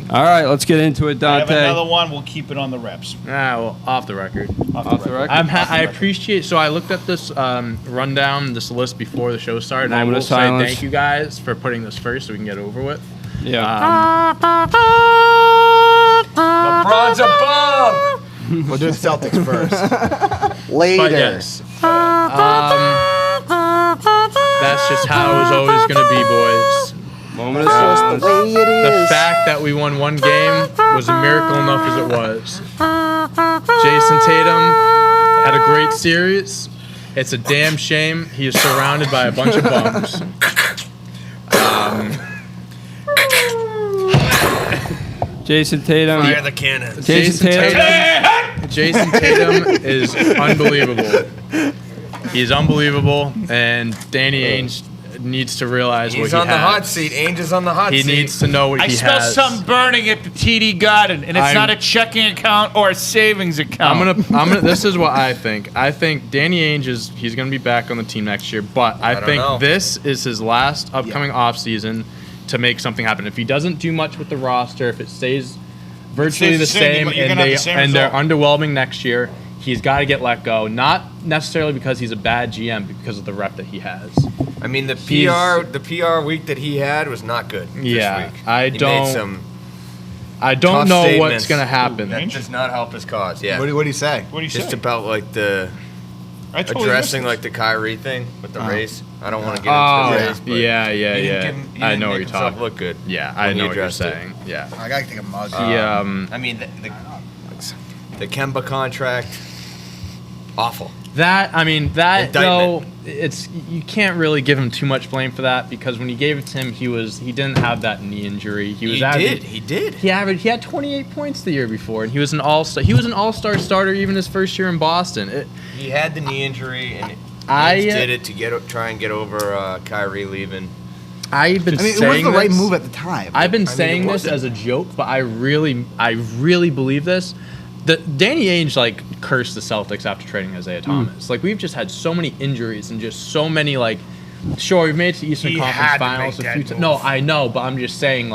All right, let's get into it, Dante. I have another one. We'll keep it on the reps. Well, off the record. Off the record. I appreciate. So I looked at this rundown, this list before the show started, and I will say thank you guys for putting this first so we can get over with. Yeah. LeBron's a bum. We'll do the Celtics first. Later. But yes. That's just how it was always going to be, boys. Moment of silence. The fact that we won one game was a miracle enough as it was. Jayson Tatum had a great series. It's a damn shame he is surrounded by a bunch of bums. Jayson Tatum. Fire the cannon. Jayson Tatum is unbelievable. He's unbelievable, and Danny Ainge needs to realize what he has. He's on the hot seat. Ainge is on the hot seat. He needs to know what he has. I smell something burning at the TD Garden, and it's not a checking account or a savings account. I'm gonna. This is what I think. I think Danny Ainge he's gonna be back on the team next year, but I think this is his last upcoming offseason to make something happen. If he doesn't do much with the roster, if it stays virtually the same, and they're underwhelming next year, he's got to get let go. Not necessarily because he's a bad GM, but because of the rep that he has. I mean, the PR week that he had was not good. This week. I don't know what's going to happen. That does not help his cause. Yeah. What do you say? What do you say? Just about like the addressing like the Kyrie thing with the race. I don't want to get into the race. But yeah. I know what you're talking. Look good. Yeah, I know what you're saying. Yeah. I gotta take a mug. I mean, the Kemba contract, awful. Though, it's you can't really give him too much blame for that because when he gave it to him, he didn't have that knee injury. He did. He had 28 points the year before, and he was an all-star. He was an all-star starter even his first year in Boston. He had the knee injury, and he did it to try and get over Kyrie leaving. It was the right move at the time. I've been saying this as a joke, but I really believe this. Danny Ainge cursed the Celtics after trading Isaiah Thomas. We've just had so many injuries and just so many sure we've made it to Eastern Conference Finals a few times. No, I know, but I'm just saying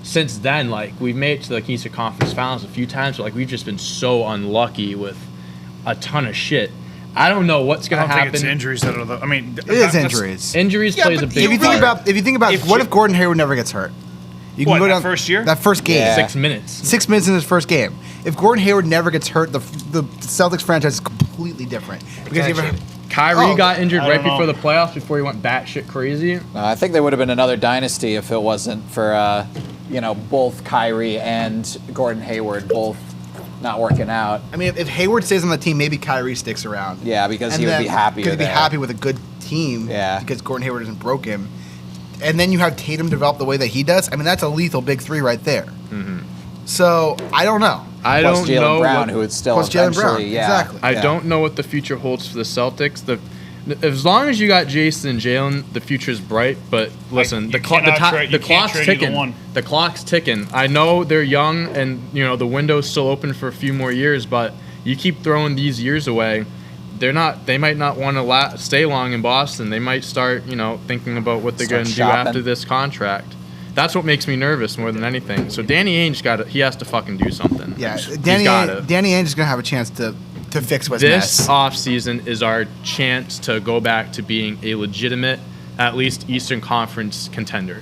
since then we've made it to Eastern Conference Finals a few times, but we've just been so unlucky with a ton of shit. I don't know what's going to happen. I don't think it's injuries that are it is injuries. Injuries plays a big part. If you think about what if Gordon Hayward never gets hurt? You can go down first year? That first game. Yeah. 6 minutes. 6 minutes in his first game. If Gordon Hayward never gets hurt, the Celtics franchise is completely different. Because Kyrie got injured right before the playoffs before he went batshit crazy. I think they would have been another dynasty if it wasn't for both Kyrie and Gordon Hayward both not working out. I mean, if Hayward stays on the team, maybe Kyrie sticks around. Yeah, because he would be happier. Because he'd be happy with a good team. Yeah. Because Gordon Hayward isn't broke him. And then you have Tatum develop the way that he does. I mean, that's a lethal big three right there. Mm-hmm. So I don't know. I don't know. Jaylen Brown, who would still eventually, exactly. I don't know what the future holds for the Celtics. As long as you got Jayson and Jaylen, the future's bright. But listen, the clock's ticking. The clock's ticking. I know they're young, and the window's still open for a few more years. But you keep throwing these years away. They might not want to stay long in Boston. They might start, thinking about what they're going to do after this contract. That's what makes me nervous more than anything. So Danny Ainge he has to fucking do something. Yeah, Danny Ainge is going to have a chance to fix what's mess. This offseason is our chance to go back to being a legitimate, at least Eastern Conference contender.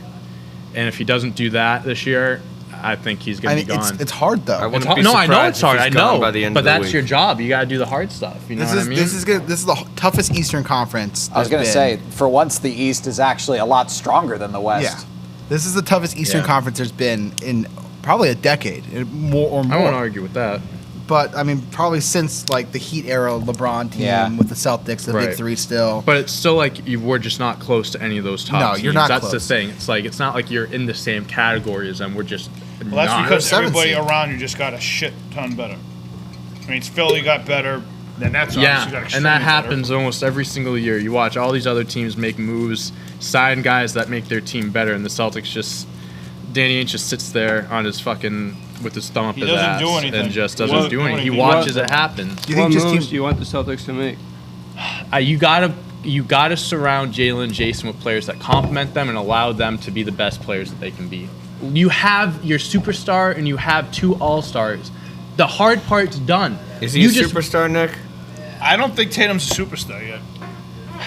And if he doesn't do that this year, I think he's going to be gone. It's hard, though. I know it's hard. I know. But that's your job. You got to do the hard stuff. You know what I mean? This is the toughest Eastern Conference. I was going to say, for once, the East is actually a lot stronger than the West. Yeah. This is the toughest Eastern Conference there's been in probably a decade, more or more. I won't argue with that. But, I mean, probably since, the Heat era LeBron team with the Celtics, the big three still. But it's still we're just not close to any of those top teams. You're not That's close. the thing. It's not like you're in the same category as them. We're just Well, that's because everybody around you just got a shit ton better. I mean, Philly got better. Then that's obviously got and that happens almost every single year. You watch all these other teams make moves, sign guys that make their team better, and the Celtics Danny Ainge just sits there on his fucking with his thumb up his ass and just doesn't do anything. He watches it happen. What moves do you want the Celtics to make? You gotta surround Jaylen and Jayson with players that complement them and allow them to be the best players that they can be. You have your superstar and you have 2 all-stars. The hard part's done. Is he a superstar, Nick? I don't think Tatum's a superstar yet.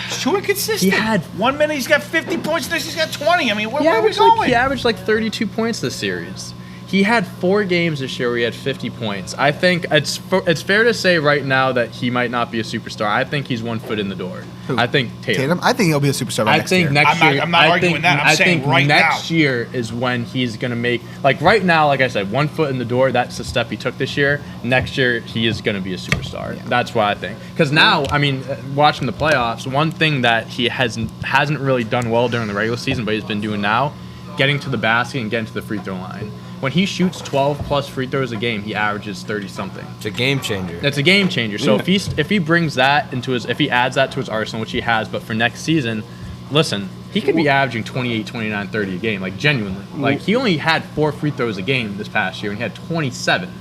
He's too inconsistent. He had 1 minute he's got 50 points, next he's got 20. I mean, where are we going? He averaged like 32 points this series. He had 4 games this year where he had 50 points. I think it's fair to say right now that he might not be a superstar. I think he's 1 foot in the door. Who? I think Tatum. I think he'll be a superstar by next year. I'm not arguing that. I'm saying right now. Next year is when he's going to make, like right now, like I said, 1 foot in the door. That's the step he took this year. Next year, he is going to be a superstar. Yeah. That's what I think. Because now, I mean, watching the playoffs, one thing that he hasn't really done well during the regular season, but he's been doing now, getting to the basket and getting to the free throw line. When he shoots 12-plus free throws a game, he averages 30-something. It's a game changer. It's a game changer. So if he brings that if he adds that to his arsenal, which he has, but for next season, listen, he could be averaging 28, 29, 30 a game, like genuinely. Like he only had 4 free throws a game this past year, and he had 27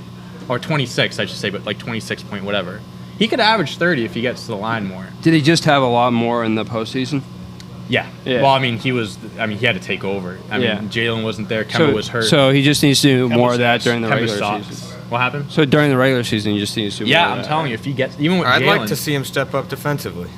or 26, I should say, but like 26 point whatever. He could average 30 if he gets to the line more. Did he just have a lot more in the postseason? Yeah. Well, I mean, he had to take over. I mean, Jalen wasn't there. Kemba was hurt. So he just needs to do more of that Kemba during the regular sucks. season. What happened? So during the regular season, you just need to do more of I'm that. telling you, if he gets even with I'd Jalen, like to see him step up defensively.